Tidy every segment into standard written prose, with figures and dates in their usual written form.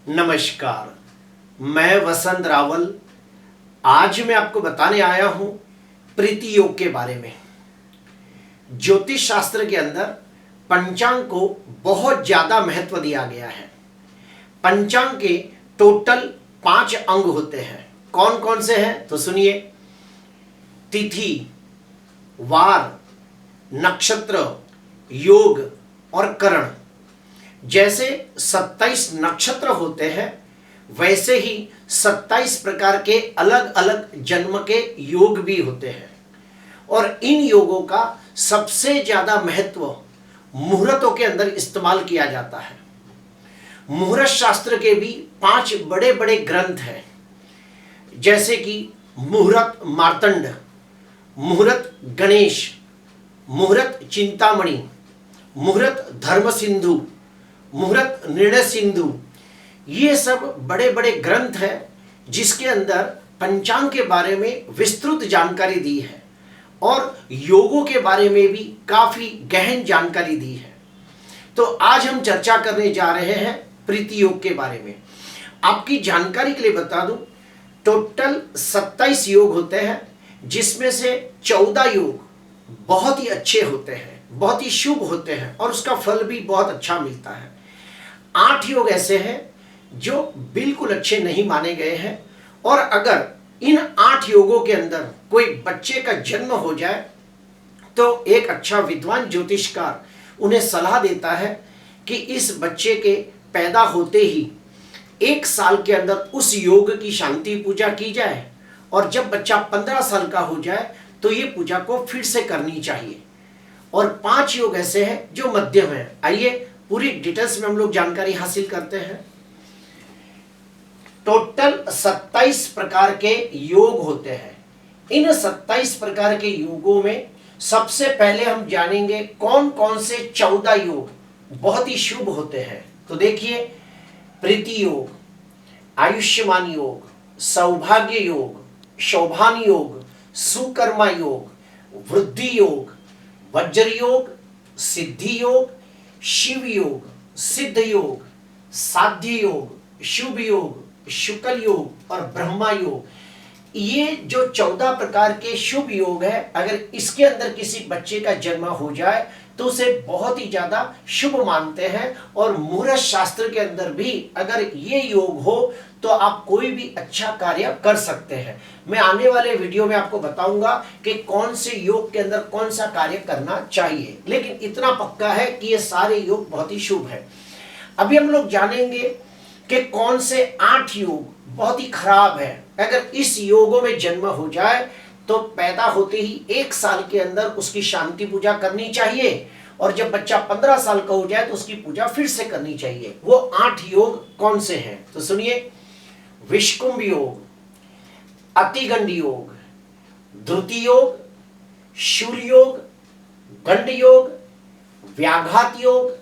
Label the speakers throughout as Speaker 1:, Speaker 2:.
Speaker 1: नमस्कार, मैं वसंत रावल। आज मैं आपको बताने आया हूं प्रीति योग के बारे में। ज्योतिष शास्त्र के अंदर पंचांग को बहुत ज्यादा महत्व दिया गया है। पंचांग के टोटल 5 अंग होते हैं। कौन कौन से हैं तो सुनिए। तिथि, वार, नक्षत्र, योग और करण। जैसे 27 नक्षत्र होते हैं वैसे ही 27 प्रकार के अलग अलग जन्म के योग भी होते हैं। और इन योगों का सबसे ज्यादा महत्व मुहूर्तों के अंदर इस्तेमाल किया जाता है। मुहूर्त शास्त्र के भी 5 बड़े बड़े ग्रंथ हैं, जैसे कि मुहूर्त मार्तंड, मुहूर्त गणेश, मुहूर्त चिंतामणि, मुहूर्त धर्म सिंधु, मुहूर्त निर्णय सिंधु। ये सब बड़े बड़े ग्रंथ हैं जिसके अंदर पंचांग के बारे में विस्तृत जानकारी दी है और योगों के बारे में भी काफी गहन जानकारी दी है। तो आज हम चर्चा करने जा रहे हैं प्रीति योग के बारे में। आपकी जानकारी के लिए बता दूं, टोटल 27 योग होते हैं, जिसमें से 14 योग बहुत ही अच्छे होते हैं, बहुत ही शुभ होते हैं और उसका फल भी बहुत अच्छा मिलता है। 8 योग ऐसे हैं जो बिल्कुल अच्छे नहीं माने गए हैं। और अगर इन 8 योगों के अंदर कोई बच्चे का जन्म हो जाए तो एक अच्छा विद्वान ज्योतिषकार उन्हें सलाह देता है कि इस बच्चे के पैदा होते ही 1 साल के अंदर उस योग की शांति पूजा की जाए और जब बच्चा 15 साल का हो जाए तो ये पूजा को फिर से करनी चाहिए। और 5 योग ऐसे हैं जो मध्यम है। आइए पूरी डिटेल्स में हम लोग जानकारी हासिल करते हैं। टोटल 27 प्रकार के योग होते हैं। इन 27 प्रकार के योगों में सबसे पहले हम जानेंगे कौन कौन से 14 योग बहुत ही शुभ होते हैं। तो देखिए, प्रीति योग, आयुष्मान योग, सौभाग्य योग, शोभान योग, सुकर्मा योग, वृद्धि योग, वज्र योग, सिद्धि योग, शिव योग, सिद्ध योग, साध्य योग, शुभ योग, शुक्ल योग और ब्रह्मा योग। ये जो 14 प्रकार के शुभ योग है, अगर इसके अंदर किसी बच्चे का जन्म हो जाए तो उसे बहुत ही ज्यादा शुभ मानते हैं। और मुहूर्त शास्त्र के अंदर भी अगर ये योग हो तो आप कोई भी अच्छा कार्य कर सकते हैं। मैं आने वाले वीडियो में आपको बताऊंगा कि कौन से योग के अंदर कौन सा कार्य करना चाहिए, लेकिन इतना पक्का है कि ये सारे योग बहुत ही शुभ है। अभी हम लोग जानेंगे कि कौन से 8 योग बहुत ही खराब है। अगर इस योगों में जन्म हो जाए तो पैदा होते ही 1 साल के अंदर उसकी शांति पूजा करनी चाहिए और जब बच्चा 15 साल का हो जाए तो उसकी पूजा फिर से करनी चाहिए। वो 8 योग कौन से हैं तो सुनिए। विषकुंभ योग, अतिगंड योग, द्रुति योग, शूल योग, गंड योग, व्याघात योग,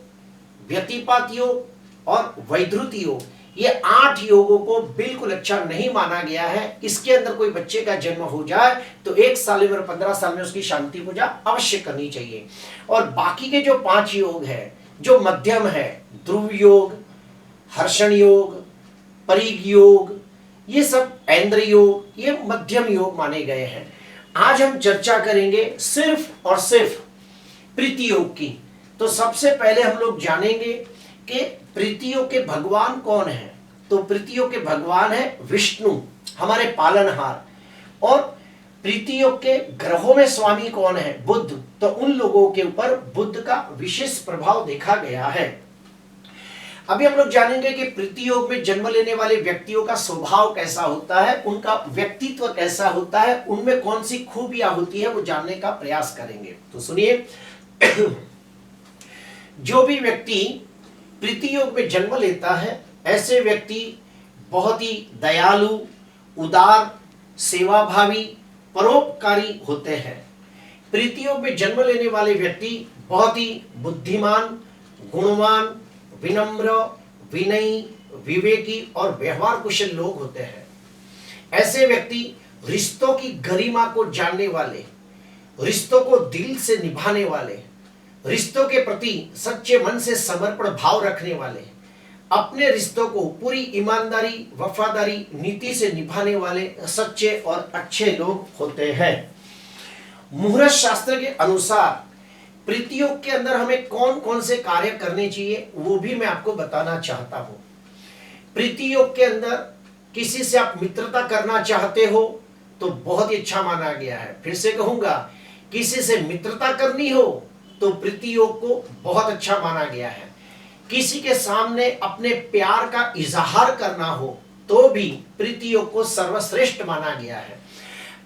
Speaker 1: व्यतिपात योग और वैधृत योग। ये 8 योगों को बिल्कुल अच्छा नहीं माना गया है। इसके अंदर कोई बच्चे का जन्म हो जाए तो 1 साल में और 15 साल में उसकी शांति पूजा अवश्य करनी चाहिए। और बाकी के जो 5 योग है जो मध्यम है, ध्रुव योग, हर्षण योग, परीग योग, ये सब ऐन्द्र योग, ये मध्यम योग माने गए हैं। आज हम चर्चा करेंगे सिर्फ और सिर्फ प्रीति योग की। तो सबसे पहले हम लोग जानेंगे कि प्रीति योग के भगवान कौन है। तो प्रीति योग के भगवान है विष्णु, हमारे पालनहार। और प्रीति योग के ग्रहों में स्वामी कौन है, बुध। तो उन लोगों के ऊपर बुध का विशेष प्रभाव देखा गया है। अभी हम लोग जानेंगे कि प्रीति योग में जन्म लेने वाले व्यक्तियों का स्वभाव कैसा होता है, उनका व्यक्तित्व कैसा होता है, उनमें कौन सी खूबियां होती है, वो जानने का प्रयास करेंगे। तो सुनिए, जो भी व्यक्ति प्रीति योग में जन्म लेता है ऐसे व्यक्ति बहुत ही दयालु, उदार, सेवाभावी, परोपकारी होते हैं। प्रीति योग में जन्म लेने वाले व्यक्ति बहुत ही बुद्धिमान, गुणवान, विनम्र, विनयी, विवेकी और व्यवहार कुशल लोग होते हैं। ऐसे व्यक्ति रिश्तों की गरिमा को जानने वाले, रिश्तों को दिल से निभाने वाले, रिश्तों के प्रति सच्चे मन से समर्पण भाव रखने वाले, अपने रिश्तों को पूरी ईमानदारी, वफादारी, नीति से निभाने वाले सच्चे और अच्छे लोग होते हैं। मुहूर्त शास्त्र के अनुसार प्रीति योग के अंदर हमें कौन कौन से कार्य करने चाहिए वो भी मैं आपको बताना चाहता हूं। प्रीति योग के अंदर किसी से आप मित्रता करना चाहते हो तो बहुत ही अच्छा माना गया है। फिर से कहूंगा, किसी से मित्रता करनी हो तो प्रीति योग को बहुत अच्छा माना गया है। किसी के सामने अपने प्यार का इजहार करना हो तो भी प्रीति योग को सर्वश्रेष्ठ माना गया है।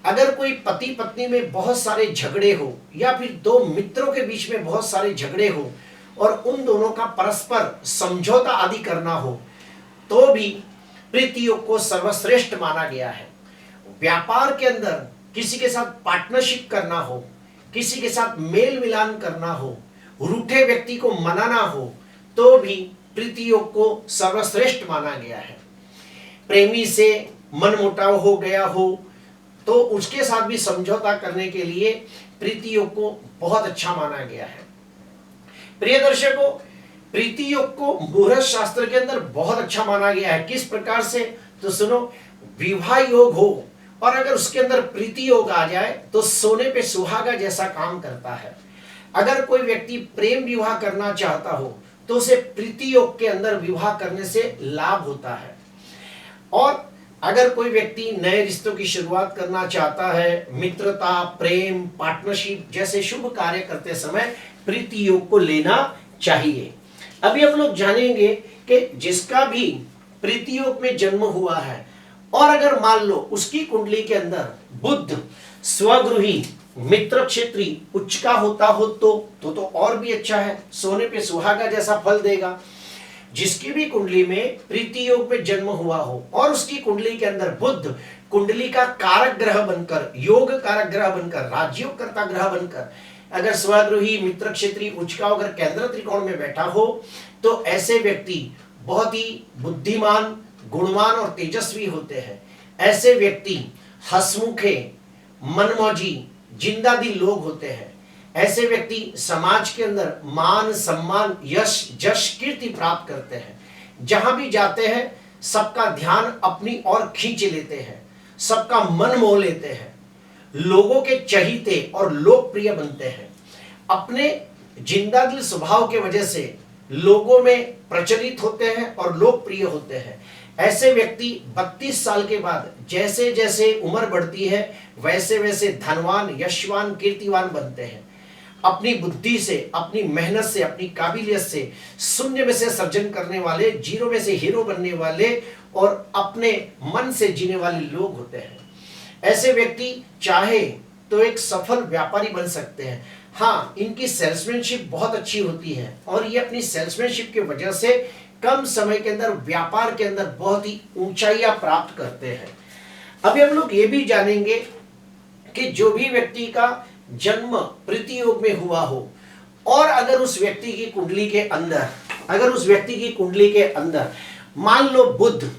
Speaker 1: अगर कोई पति पत्नी में बहुत सारे झगड़े हो या फिर दो मित्रों के बीच में बहुत सारे झगड़े हो और उन दोनों का परस्पर समझौता आदि करना हो तो भी प्रीति योग को सर्वश्रेष्ठ माना गया है। व्यापार के अंदर किसी के साथ पार्टनरशिप करना हो, किसी के साथ मेल मिलान करना हो, रूठे व्यक्ति को मनाना हो तो भी प्रीति योग को सर्वश्रेष्ठ माना गया है। प्रेमी से मनमुटाव हो गया हो तो उसके साथ भी समझौता करने के लिए प्रीति योग को बहुत अच्छा माना गया है। प्रिय दर्शकों, प्रीति योग को मुहूर्त शास्त्र के अंदर बहुत अच्छा माना गया है। किस प्रकार से? तो सुनो, विवाह योग हो और अगर उसके अंदर प्रीति योग आ जाए तो सोने पे सुहागा जैसा काम करता है। अगर कोई व्यक्ति प्रेम विवाह करना चाहता हो तो उसे प्रीति योग के अंदर विवाह करने से लाभ होता है। और अगर कोई व्यक्ति नए रिश्तों की शुरुआत करना चाहता है, मित्रता, प्रेम, पार्टनरशिप जैसे शुभ कार्य करते समय प्रीति योग को लेना चाहिए। अभी हम लोग जानेंगे कि जिसका भी प्रीति योग में जन्म हुआ है और अगर मान लो उसकी कुंडली के अंदर बुध स्वगृही मित्र क्षेत्री उच्च का होता हो तो और भी अच्छा है, सोने पे सुहागा जैसा फल देगा। जिसकी भी कुंडली में प्रीति योग में जन्म हुआ हो और उसकी कुंडली के अंदर बुध कुंडली का कारक ग्रह बनकर, योग कारक ग्रह बनकर, राजयोग करता ग्रह बनकर अगर स्वगृही मित्र क्षेत्री उच्च का अगर केंद्र त्रिकोण में बैठा हो तो ऐसे व्यक्ति बहुत ही बुद्धिमान, गुणवान और तेजस्वी होते हैं। ऐसे व्यक्ति हंसमुखे, मनमौजी, जिंदादिल लोग होते हैं। ऐसे व्यक्ति समाज के अंदर मान, सम्मान, यश, जश, कीर्ति प्राप्त करते हैं। जहां भी जाते हैं सबका ध्यान अपनी ओर खींच लेते हैं, सबका मन मोह लेते हैं, लोगों के चहीते और लोकप्रिय बनते हैं। अपने जिंदादिल स्वभाव के वजह से लोगों में प्रचलित होते हैं और लोकप्रिय होते हैं। ऐसे व्यक्ति 32 साल के बाद जैसे जैसे उम्र बढ़ती है वैसे वैसे धनवान, यशवान, कीर्तिवान बनते हैं। अपनी बुद्धि से, अपनी मेहनत से, अपनी काबिलियत से शून्य में से सर्जन करने वाले, जीरो में से हीरो बनने वाले और अपने मन से जीने वाले लोग होते हैं। ऐसे व्यक्ति चाहे तो एक सफल व्यापारी बन सकते हैं। हाँ, इनकी सेल्समैनशिप बहुत अच्छी होती है और ये अपनी सेल्समैनशिप की वजह से कम समय के अंदर व्यापार के अंदर बहुत ही ऊंचाइयां प्राप्त करते हैं। अभी हम लोग ये भी जानेंगे कि जो भी व्यक्ति का जन्म प्रीति योग में हुआ हो और अगर उस व्यक्ति की कुंडली के अंदर मान लो बुध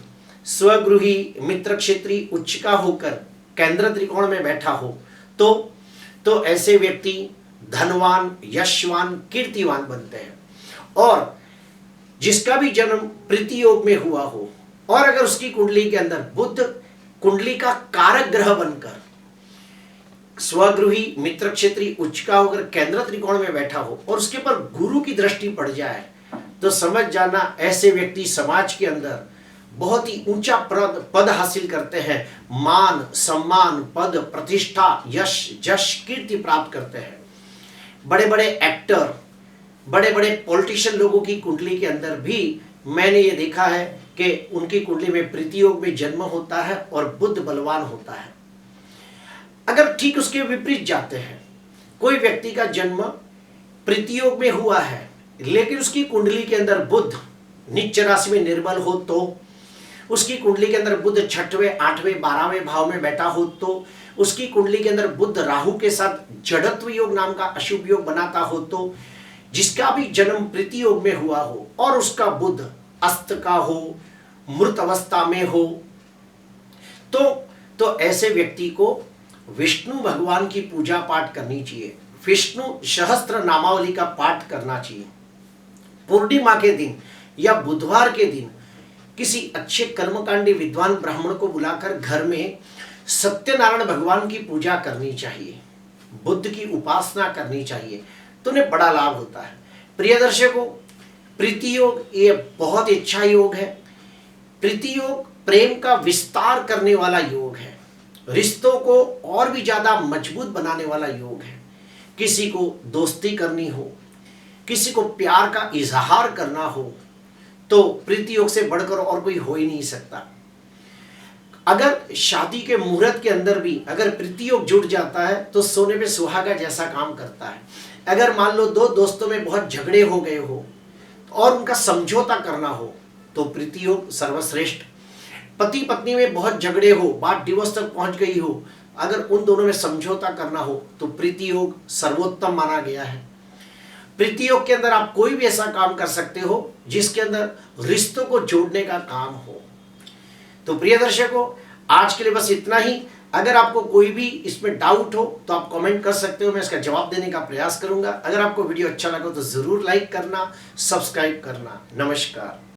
Speaker 1: स्वगृही मित्र क्षेत्री उच्च का होकर केंद्र त्रिकोण में बैठा हो तो ऐसे व्यक्ति धनवान, यशवान, कीर्तिवान बनते हैं। और जिसका भी जन्म प्रीति योग में हुआ हो और अगर उसकी कुंडली के अंदर बुध कुंडली का कारक ग्रह बनकर स्वगृही मित्र क्षेत्री उच्च का होकर केंद्र त्रिकोण में बैठा हो और उसके पर गुरु की दृष्टि पड़ जाए तो समझ जाना ऐसे व्यक्ति समाज के अंदर बहुत ही ऊंचा पद हासिल करते हैं। मान, सम्मान, पद, प्रतिष्ठा, यश, जश, कीर्ति प्राप्त करते हैं। बड़े बड़े एक्टर, बड़े बड़े पॉलिटिशियन लोगों की कुंडली के अंदर भी मैंने ये देखा है कि उनकी कुंडली में प्रीति योग में जन्म होता है और बुध बलवान होता है। अगर ठीक उसके विपरीत जाते हैं, कोई व्यक्ति का जन्म प्रीति योग में हुआ है लेकिन उसकी कुंडली के अंदर बुध नीच राशि में निर्बल हो तो, उसकी कुंडली के अंदर बुध 6वें, 8वें, 12वें भाव में बैठा हो तो, उसकी कुंडली के अंदर बुध राहु के साथ जड़त्व योग नाम का अशुभ योग बनाता हो तो, जिसका भी जन्म प्रीति योग में हुआ हो और उसका बुध अस्त का हो, मृत अवस्था में हो तो ऐसे व्यक्ति को विष्णु भगवान की पूजा पाठ करनी चाहिए। विष्णु सहस्त्र नामावली का पाठ करना चाहिए। पूर्णिमा के दिन या बुधवार के दिन किसी अच्छे कर्मकांडी विद्वान ब्राह्मण को बुलाकर घर में सत्यनारायण भगवान की पूजा करनी चाहिए, बुद्ध की उपासना करनी चाहिए, तो उन्हें बड़ा लाभ होता है। प्रिय दर्शकों, प्रीति योग ये बहुत ही अच्छा योग है। प्रीति योग प्रेम का विस्तार करने वाला योग है, रिश्तों को और भी ज्यादा मजबूत बनाने वाला योग है। किसी को दोस्ती करनी हो, किसी को प्यार का इजहार करना हो, तो प्रीति योग से बढ़कर और कोई हो ही नहीं सकता। अगर शादी के मुहूर्त के अंदर भी अगर प्रीति योग जुड़ जाता है तो सोने पे सुहागा जैसा काम करता है। अगर मान लो दो दोस्तों में बहुत झगड़े हो गए हो और उनका समझौता करना हो तो प्रीति योग सर्वश्रेष्ठ। पति पत्नी में बहुत झगड़े हो, बात डिवोर्स तक पहुंच गई हो, अगर उन दोनों में समझौता करना हो तो प्रीति योग सर्वोत्तम माना गया है। प्रीति योग के अंदर आप कोई भी ऐसा काम कर सकते हो जिसके अंदर रिश्तों को जोड़ने का काम हो। तो प्रिय दर्शकों, आज के लिए बस इतना ही। अगर आपको कोई भी इसमें डाउट हो तो आप कमेंट कर सकते हो, मैं इसका जवाब देने का प्रयास करूंगा। अगर आपको वीडियो अच्छा लगा तो जरूर लाइक करना, सब्सक्राइब करना। नमस्कार।